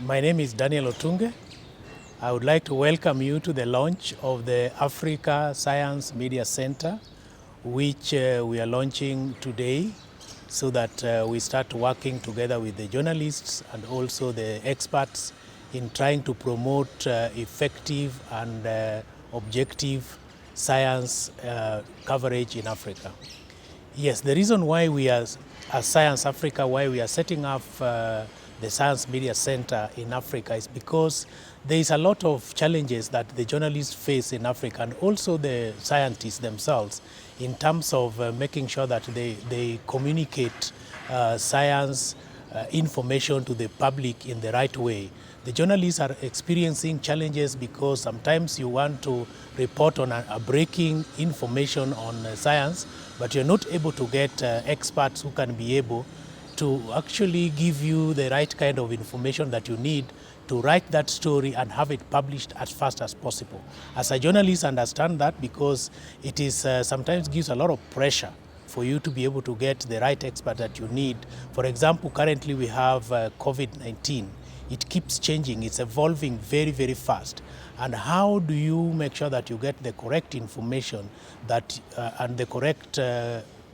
My name is Daniel Otunge. I would like to welcome you to the launch of the Africa Science Media Center, which we are launching today so that we start working together with the journalists and also the experts in trying to promote effective and objective science coverage in Africa. Yes, the reason why we are, as Science Africa, why we are setting up the Science Media Center in Africa is because there is a lot of challenges that the journalists face in Africa and also the scientists themselves in terms of making sure that they communicate science information to the public in the right way. The journalists are experiencing challenges because sometimes you want to report on a breaking information on science, but you're not able to get experts who can be able to actually give you the right kind of information that you need to write that story and have it published as fast as possible. As a journalist, I understand that because it is sometimes gives a lot of pressure for you to be able to get the right expert that you need. For example, currently we have COVID-19. It keeps changing, it's evolving very, very fast. And how do you make sure that you get the correct information that, and the correct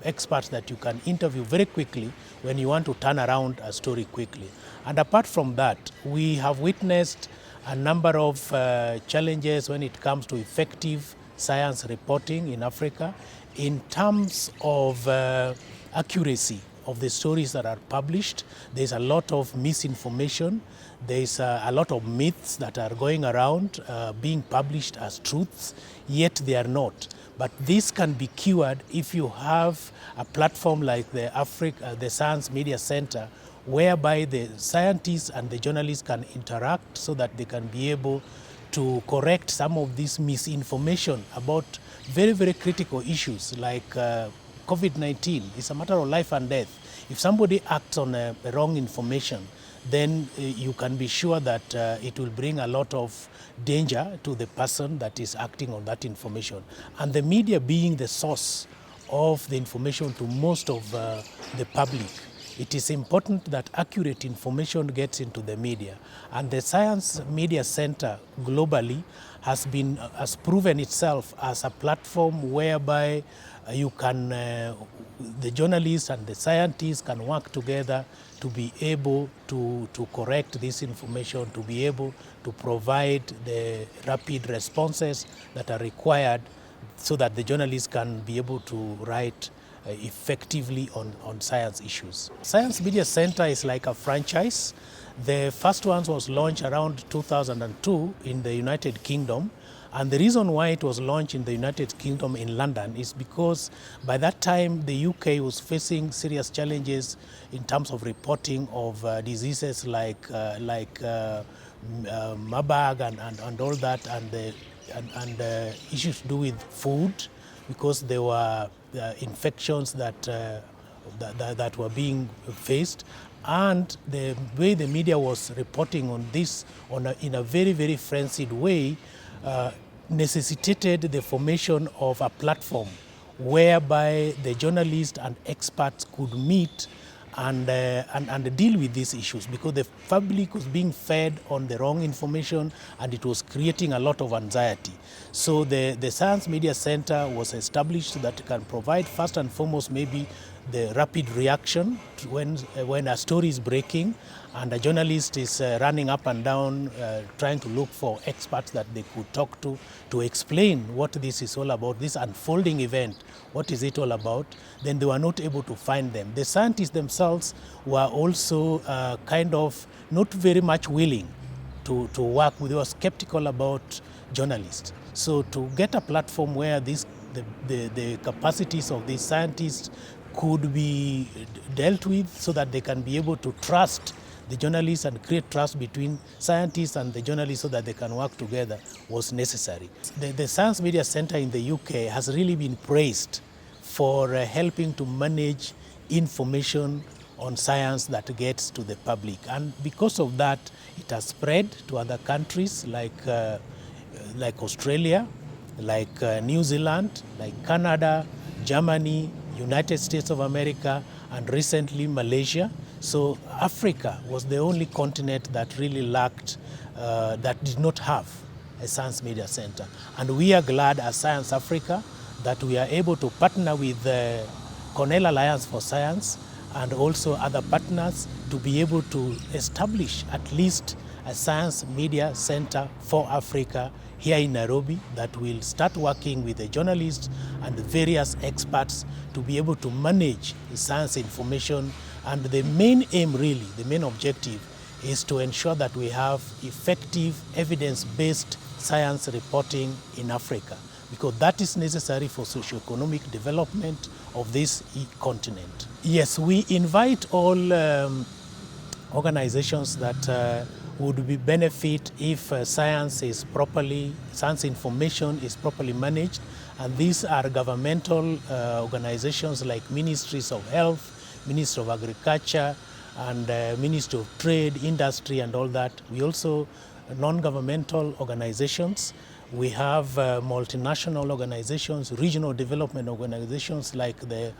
experts that you can interview very quickly when you want to turn around a story quickly? And apart from that, we have witnessed a number of challenges when it comes to effective science reporting in Africa in terms of accuracy of the stories that are published. There's a lot of misinformation. There's a lot of myths that are going around being published as truths, yet they are not. But this can be cured if you have a platform like the Science Media Center, whereby the scientists and the journalists can interact so that they can be able to correct some of this misinformation about very, very critical issues like COVID-19. It's a matter of life and death. If somebody acts on wrong information, then you can be sure that it will bring a lot of danger to the person that is acting on that information. And the media being the source of the information to most of the public, it is important that accurate information gets into the media. And the Science Media Center globally has proven itself as a platform whereby you can, the journalists and the scientists can work together to be able to correct this information, to be able to provide the rapid responses that are required so that the journalists can be able to write effectively on science issues. Science Media Center is like a franchise. The first one was launched around 2002 in the United Kingdom. And the reason why it was launched in the United Kingdom in London is because by that time the UK was facing serious challenges in terms of reporting of diseases like Marburg and all that, and issues to do with food, because there were infections that were being faced. And the way the media was reporting on this in a very, very frenzied way necessitated the formation of a platform whereby the journalists and experts could meet and deal with these issues, because the public was being fed on the wrong information and it was creating a lot of anxiety. So the Science Media Center was established so that it can provide first and foremost maybe the rapid reaction to when a story is breaking and a journalist is running up and down trying to look for experts that they could talk to explain what this is all about, this unfolding event, what is it all about, then they were not able to find them. The scientists themselves were also kind of not very much willing to work with, they were skeptical about journalists. So to get a platform where the capacities of these scientists could be dealt with so that they can be able to trust the journalists and create trust between scientists and the journalists so that they can work together was necessary. The Science Media Center in the UK has really been praised for helping to manage information on science that gets to the public. And because of that, it has spread to other countries like Australia, like New Zealand, like Canada, Germany, United States of America, and recently Malaysia. So Africa was the only continent that really lacked, that did not have a Science Media Center. And we are glad as Science Africa that we are able to partner with the Cornell Alliance for Science and also other partners to be able to establish at least a Science Media Center for Africa here in Nairobi that will start working with the journalists and the various experts to be able to manage the science information. And the main aim, really, the main objective is to ensure that we have effective evidence-based science reporting in Africa, because that is necessary for socio-economic development of this continent. Yes, we invite all organizations that would be benefit if science information is properly managed. And these are governmental organizations like Ministries of Health, Ministry of Agriculture, and Ministry of Trade, Industry, and all that. We also non-governmental organizations. We have multinational organizations, regional development organizations like the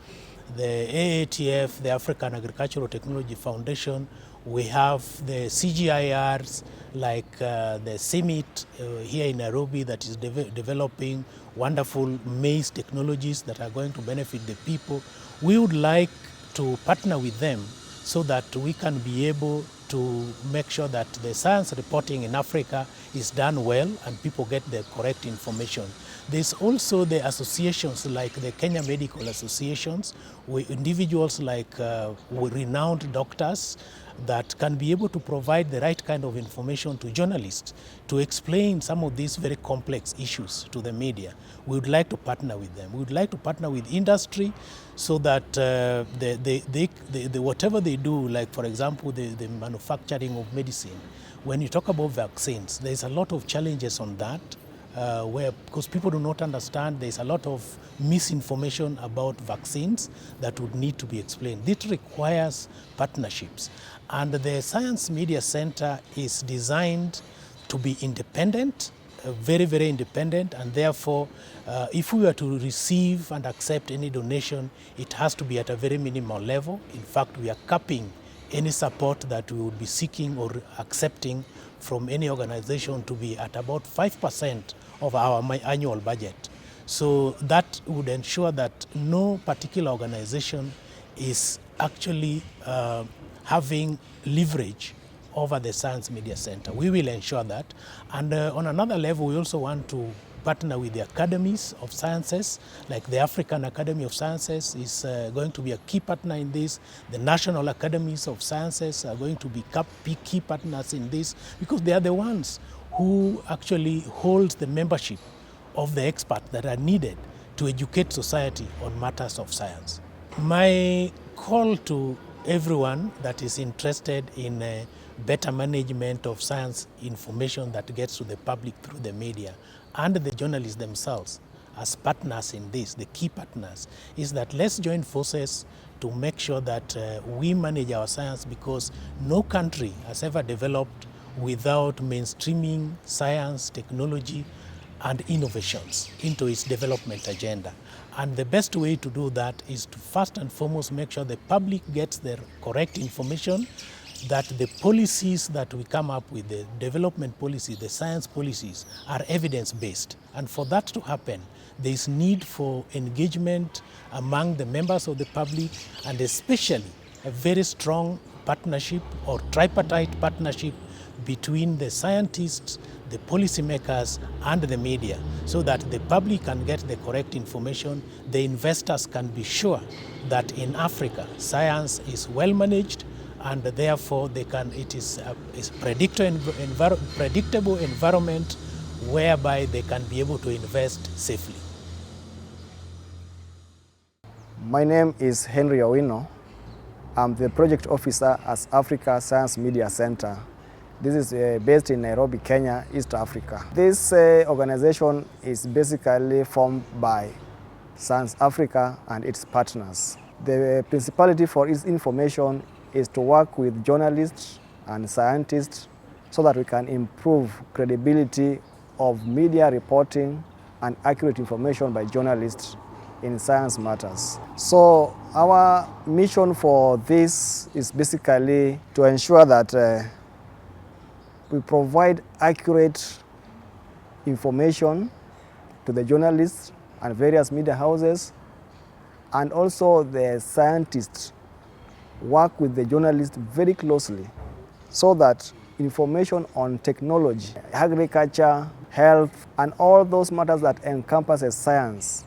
AATF, the African Agricultural Technology Foundation. We have the CGIRs like the CIMIT here in Nairobi that is developing wonderful maize technologies that are going to benefit the people. We would like to partner with them so that we can be able to make sure that the science reporting in Africa is done well and people get the correct information. There's also the associations like the Kenya Medical Associations, where individuals like renowned doctors that can be able to provide the right kind of information to journalists to explain some of these very complex issues to the media. We would like to partner with them. We would like to partner with industry so that whatever they do, like for example, the manufacturing of medicine, when you talk about vaccines, there's a lot of challenges on that. Because people do not understand, there's a lot of misinformation about vaccines that would need to be explained. This requires partnerships. And the Science Media Center is designed to be independent, very, very independent, and therefore, if we were to receive and accept any donation, it has to be at a very minimal level. In fact, we are capping any support that we would be seeking or accepting from any organization to be at about 5% of our annual budget. So that would ensure that no particular organization is actually having leverage over the Science Media Center. We will ensure that. And on another level, we also want to partner with the academies of sciences, like the African Academy of Sciences is going to be a key partner in this. The National Academies of Sciences are going to be key partners in this, because they are the ones who actually hold the membership of the experts that are needed to educate society on matters of science. My call to everyone that is interested in better management of science information that gets to the public through the media and the journalists themselves as partners in this, the key partners, is that let's join forces to make sure that we manage our science, because no country has ever developed without mainstreaming science, technology, and innovations into its development agenda. And the best way to do that is to first and foremost make sure the public gets the correct information, that the policies that we come up with, the development policy, the science policies, are evidence-based. And for that to happen, there is need for engagement among the members of the public, and especially a very strong partnership or tripartite partnership between the scientists, the policymakers, and the media, so that the public can get the correct information. The investors can be sure that in Africa, science is well managed, and therefore it is a predictable environment whereby they can be able to invest safely. My name is Henry Owino. I'm the project officer at Africa Science Media Center. This is based in Nairobi, Kenya, East Africa. This organization is basically formed by Science Africa and its partners. The principality for its information is to work with journalists and scientists so that we can improve credibility of media reporting and accurate information by journalists in science matters. So our mission for this is basically to ensure that we provide accurate information to the journalists and various media houses, and also the scientists work with the journalists very closely so that information on technology, agriculture, health, and all those matters that encompasses science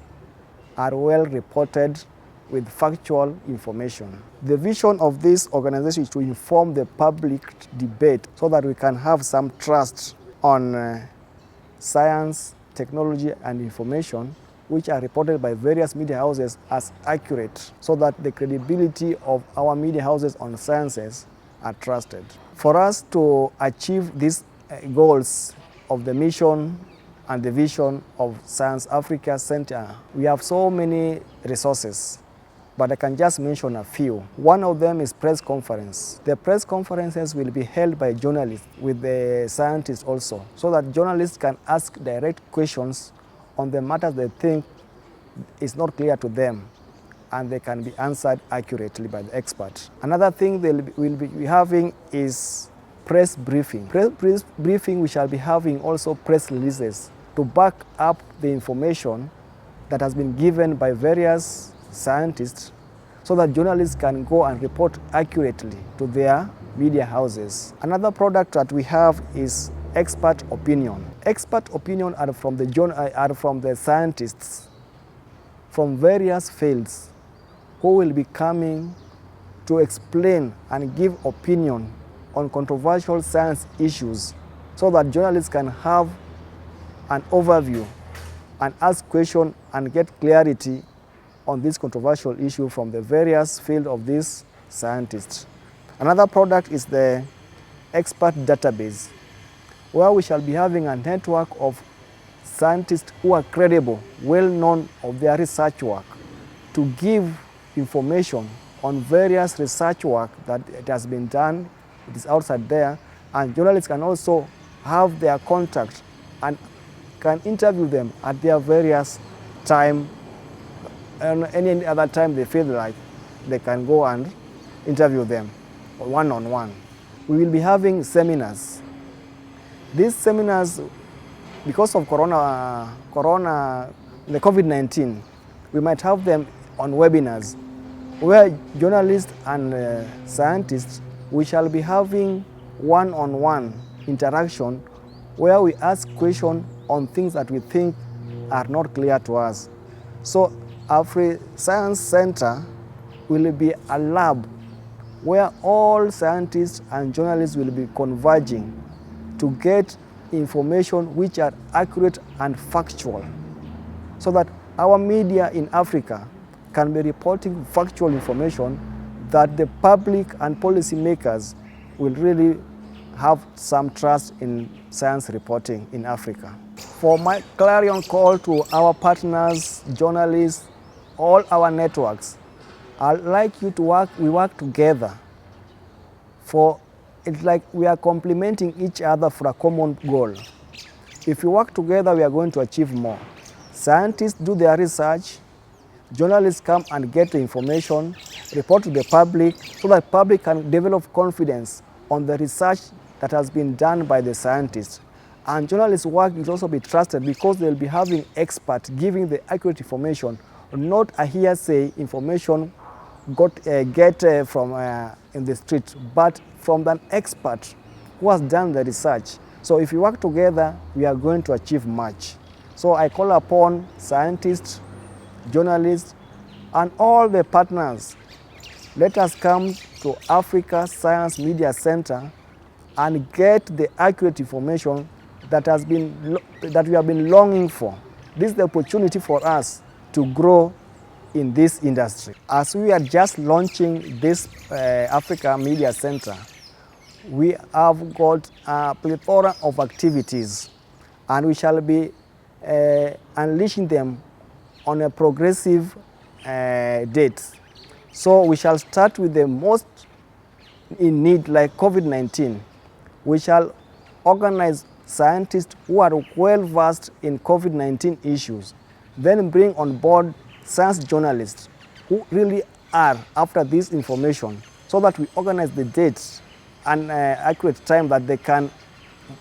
are well reported with factual information. The vision of this organization is to inform the public debate so that we can have some trust on science, technology, and information which are reported by various media houses as accurate, so that the credibility of our media houses on sciences are trusted. For us to achieve these goals of the mission and the vision of Science Africa Center, we have so many resources, but I can just mention a few. One of them is press conference. The press conferences will be held by journalists with the scientists also, so that journalists can ask direct questions on the matters they think is not clear to them, and they can be answered accurately by the expert. Another thing they will be having is press briefing. Press briefing, we shall be having also press releases to back up the information that has been given by various scientists, so that journalists can go and report accurately to their media houses. Another product that we have is expert opinion. Expert opinion are from the scientists from various fields who will be coming to explain and give opinion on controversial science issues, so that journalists can have an overview and ask questions and get clarity on this controversial issue from the various fields of these scientists. Another product is the expert database, where we shall be having a network of scientists who are credible, well known of their research work, to give information on various research work that it has been done, it is outside there, and journalists can also have their contact and can interview them at their various time, and any other time they feel like they can go and interview them one-on-one. We will be having seminars. These seminars, because of the COVID-19, we might have them on webinars, where journalists and scientists, we shall be having one-on-one interaction, where we ask questions on things that we think are not clear to us. So AfriSMC Center will be a lab where all scientists and journalists will be converging to get information which are accurate and factual, so that our media in Africa can be reporting factual information that the public and policymakers will really have some trust in science reporting in Africa. For my clarion call to our partners, journalists, all our networks, I'd like you to work together. It's like we are complementing each other for a common goal. If we work together, we are going to achieve more. Scientists do their research, journalists come and get the information, report to the public, so that the public can develop confidence on the research that has been done by the scientists. And journalists' work will also be trusted because they'll be having experts giving the accurate information, not a hearsay information get from in the street, but from an expert who has done the research. So if we work together, we are going to achieve much. So I call upon scientists, journalists, and all the partners. Let us come to Africa Science Media Center and get the accurate information that we have been longing for. This is the opportunity for us to grow in this industry. As we are just launching this Africa Media Center, we have got a plethora of activities, and we shall be unleashing them on a progressive date. So we shall start with the most in need, like COVID-19. We shall organize scientists who are well versed in COVID-19 issues, then bring on board science journalists who really are after this information, so that we organize the dates and accurate time that they can,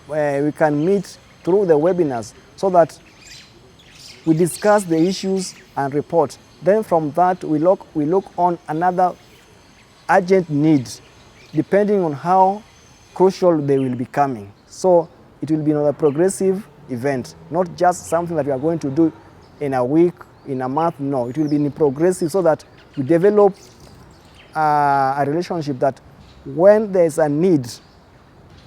we can meet through the webinars, so that we discuss the issues and report. Then from that, we look on another urgent need, depending on how crucial they will be coming. So it will be another progressive event, not just something that we are going to do in a week, in a month. No, it will be progressive, so that we develop a relationship that when there's a need,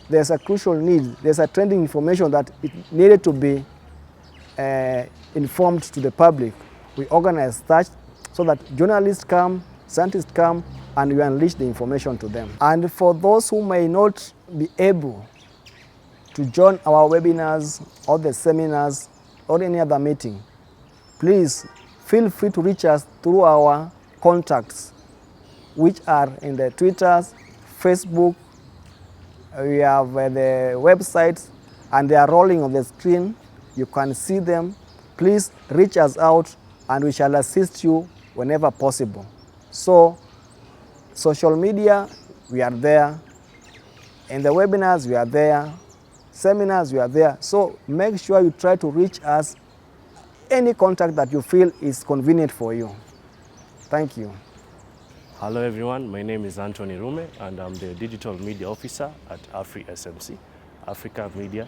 there's a crucial need, there's a trending information that it needed to be informed to the public, we organize that so that journalists come, scientists come, and we unleash the information to them. And for those who may not be able to join our webinars or the seminars or any other meeting, please feel free to reach us through our contacts, which are in the Twitters, Facebook. We have the websites, and they are rolling on the screen. You can see them. Please reach us out, and we shall assist you whenever possible. So, social media, we are there. In the webinars, we are there. Seminars, we are there. So make sure you try to reach us any contact that you feel is convenient for you. Thank you. Hello everyone, my name is Anthony Rume and I'm the Digital Media Officer at AfriSMC, Africa Media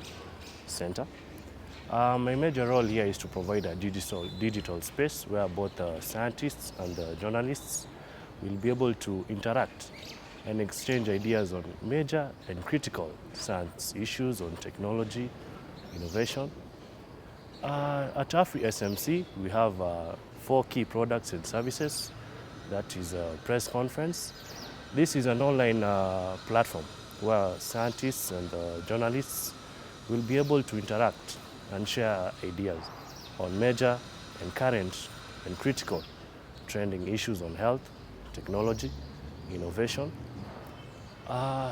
Center. My major role here is to provide a digital space where both scientists and journalists will be able to interact and exchange ideas on major and critical science issues on technology, innovation. At AfriSMC, we have 4 key products and services. That is a press conference. This is an online platform where scientists and journalists will be able to interact and share ideas on major and current and critical trending issues on health, technology, innovation.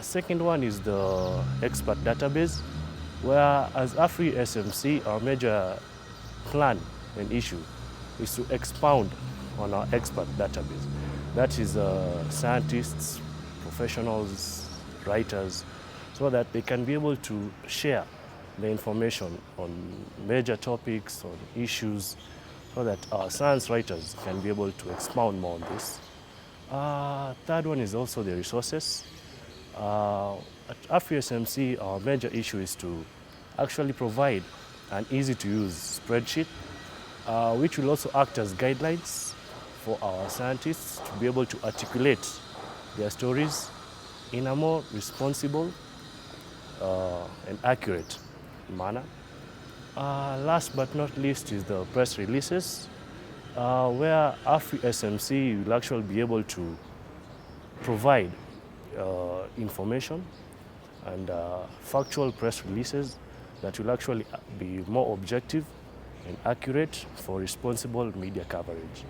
Second one is the expert database, where as AfriSMC, our major plan and issue is to expound on our expert database. That is scientists, professionals, writers, so that they can be able to share the information on major topics, on issues, so that our science writers can be able to expound more on this. Third one is also the resources. At AfriSMC, our major issue is to actually provide an easy-to-use spreadsheet, which will also act as guidelines for our scientists to be able to articulate their stories in a more responsible and accurate manner. Last but not least is the press releases, where AfriSMC will actually be able to provide information and factual press releases that will actually be more objective and accurate for responsible media coverage.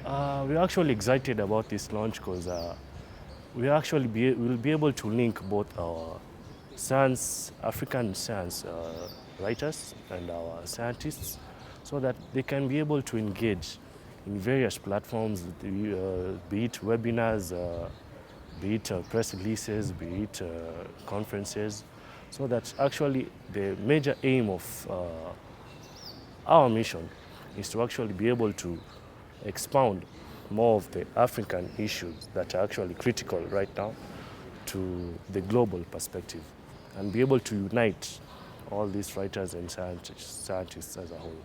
We're actually excited about this launch because we'll be able to link both our African science writers and our scientists, so that they can be able to engage in various platforms, be it webinars, be it press releases, be it conferences, so that actually the major aim of our mission is to actually be able to expound more of the African issues that are actually critical right now to the global perspective, and be able to unite all these writers and scientists as a whole.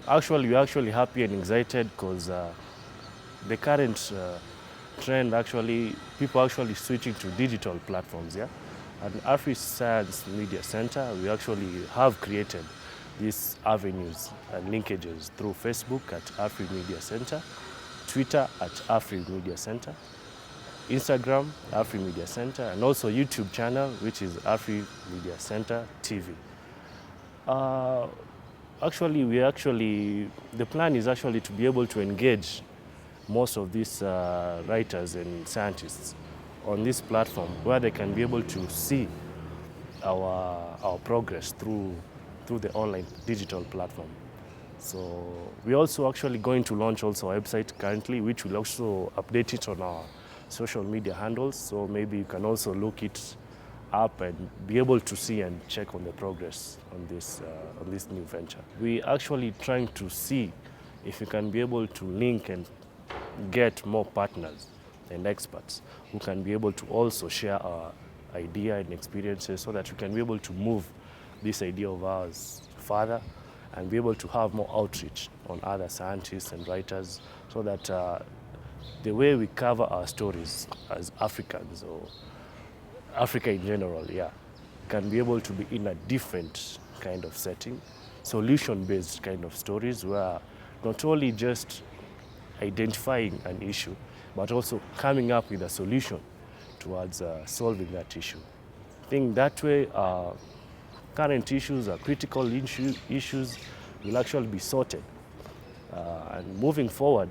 Actually, we're actually happy and excited because the current trend, people actually switching to digital platforms, yeah? At AfriScience Media Center, we actually have created these avenues and linkages through Facebook at Afri Media Center, Twitter at Afri Media Center, Instagram, Afri Media Center, and also YouTube channel, which is Afri Media Center TV. The plan is actually to be able to engage most of these writers and scientists on this platform, where they can be able to see our progress through the online digital platform. So we're also actually going to launch also a website currently, which will also update it on our social media handles. So maybe you can also look it up and be able to see and check on the progress on this new venture. We're actually trying to see if we can be able to link and get more partners and experts who can be able to also share our idea and experiences so that we can be able to move this idea of ours further and be able to have more outreach on other scientists and writers so that the way we cover our stories as Africans or Africa in general, can be able to be in a different kind of setting, solution-based kind of stories where not only just identifying an issue, but also coming up with a solution towards solving that issue. I think that way current issues or critical issues will actually be sorted. And moving forward,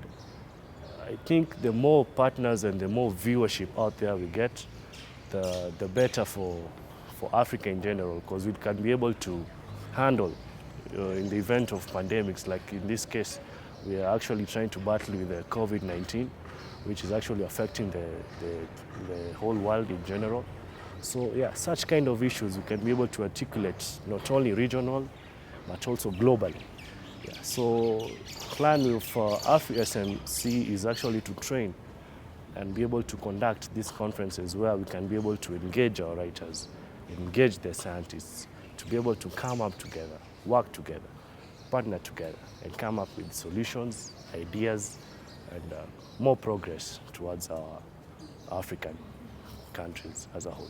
I think the more partners and the more viewership out there we get, the better for Africa in general, because we can be able to handle in the event of pandemics, like in this case, we are actually trying to battle with the COVID-19, which is actually affecting the whole world in general. So such kind of issues we can be able to articulate not only regional, but also globally. So plan for AfriSMC is actually to train and be able to conduct these conferences where we can be able to engage our writers, engage the scientists, to be able to come up together, work together, partner together, and come up with solutions, ideas, and more progress towards our African countries as a whole.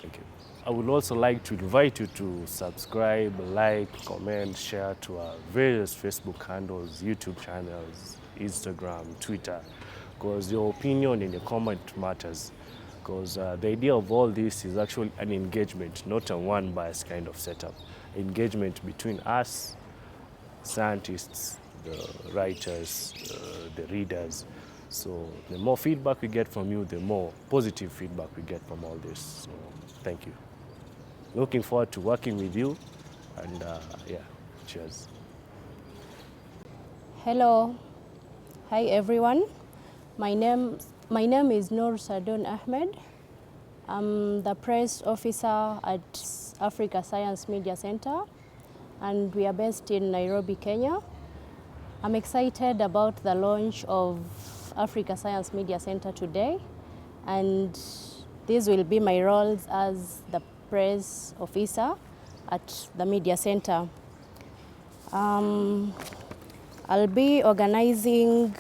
Thank you. I would also like to invite you to subscribe, like, comment, share to our various Facebook handles, YouTube channels, Instagram, Twitter, because your opinion and your comment matters. Because the idea of all this is actually an engagement, not a one-bias kind of setup. Engagement between us, scientists, the writers, the readers. So the more feedback we get from you, the more positive feedback we get from all this. So thank you. Looking forward to working with you, and cheers. Hello. Hi everyone. My name is Noor Sadun Ahmed. I'm the press officer at Africa Science Media Center, and we are based in Nairobi, Kenya. I'm excited about the launch of Africa Science Media Center today, and these will be my roles as the press officer at the media center. I'll be organizing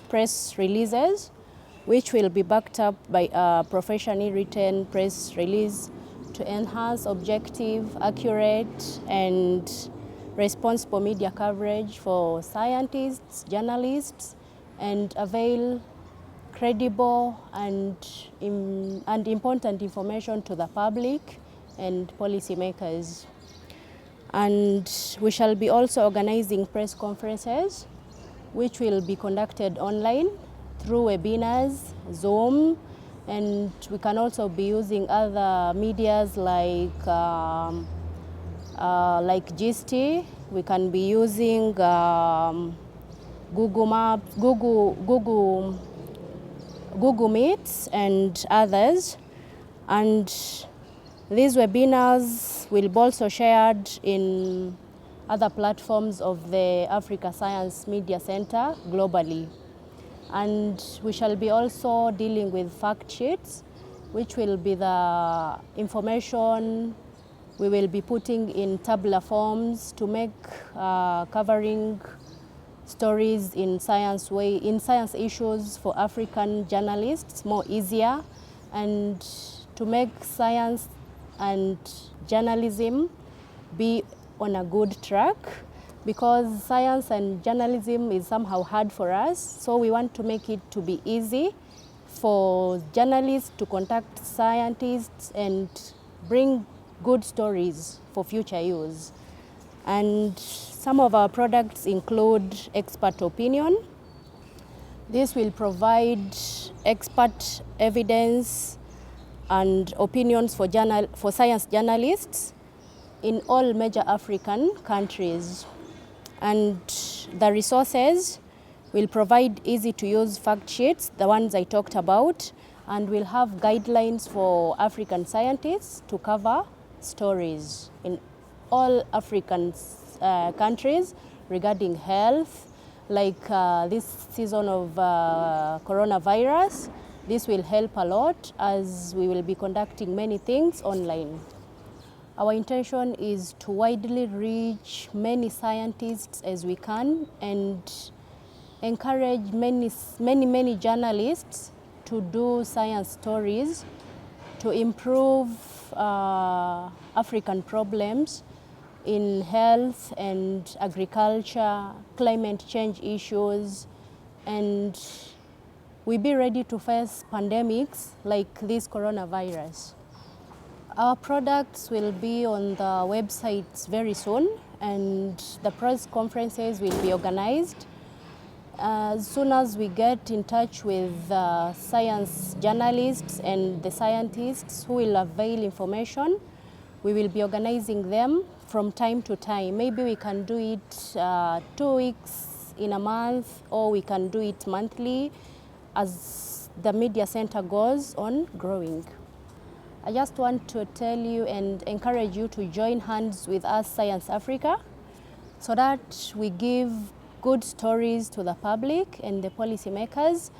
press releases, which will be backed up by a professionally written press release to enhance objective, accurate, and responsible media coverage for scientists, journalists, and avail credible and important information to the public and policymakers. And we shall be also organizing press conferences, which will be conducted online through webinars, Zoom, and we can also be using other medias like GST. We can be using Google Maps, Google Meets, and others. And these webinars will be also shared in other platforms of the Africa Science Media Center globally. And we shall be also dealing with fact sheets, which will be the information we will be putting in tabular forms to make covering stories in science issues for African journalists more easier, and to make science and journalism be on a good track, because science and journalism is somehow hard for us. So we want to make it to be easy for journalists to contact scientists and bring good stories for future use. And some of our products include expert opinion. This will provide expert evidence and opinions for science journalists in all major African countries. And the resources will provide easy to use fact sheets, the ones I talked about, and we'll have guidelines for African scientists to cover stories in all African countries regarding health, like this season of coronavirus. This will help a lot as we will be conducting many things online. Our intention is to widely reach many scientists as we can and encourage many journalists to do science stories to improve African problems in health and agriculture, climate change issues, and we be ready to face pandemics like this coronavirus. Our products will be on the websites very soon, and the press conferences will be organized. As soon as we get in touch with science journalists and the scientists who will avail information, we will be organizing them from time to time. Maybe we can do it 2 weeks in a month, or we can do it monthly as the media center goes on growing. I just want to tell you and encourage you to join hands with us, Science Africa, so that we give good stories to the public and the policymakers,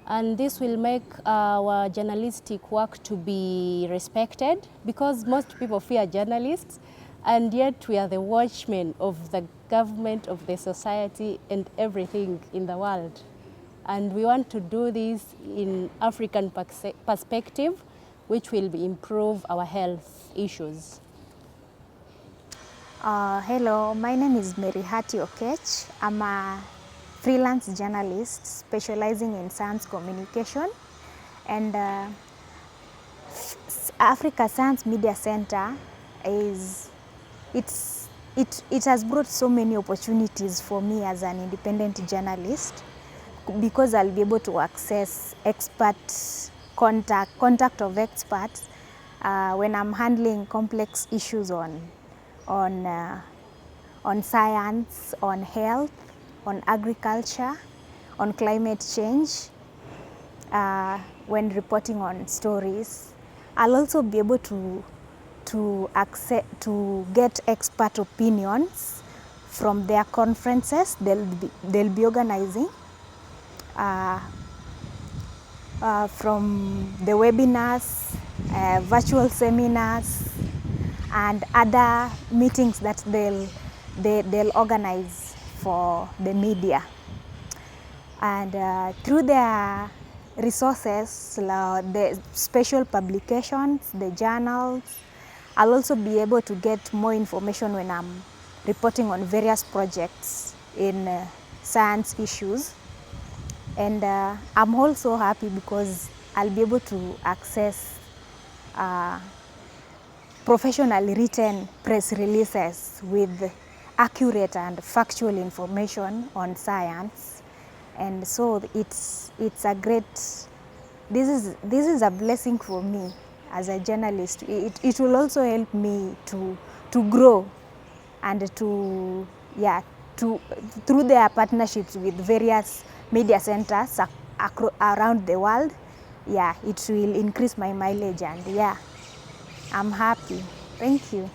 and this will make our journalistic work to be respected, because most people fear journalists, and yet we are the watchmen of the government, of the society, and everything in the world. And we want to do this in African perspective, which will improve our health issues. Hello, my name is Mary Hati Okech. I'm a freelance journalist specializing in science communication, and Africa Science Media Center it has brought so many opportunities for me as an independent journalist, because I'll be able to access contact of experts when I'm handling complex issues on science, on health, on agriculture, on climate change, when reporting on stories. I'll also be able to get expert opinions from their conferences they'll be organizing, from the webinars, virtual seminars, and other meetings that they'll organize for the media. And through their resources, the special publications, the journals, I'll also be able to get more information when I'm reporting on various projects in science issues. And I'm also happy because I'll be able to access professionally written press releases with accurate and factual information on science. And so it's a great, this is a blessing for me as a journalist. It will also help me to grow and through their partnerships with various media centers around the world. Yeah, it will increase my mileage, and yeah, I'm happy. Thank you.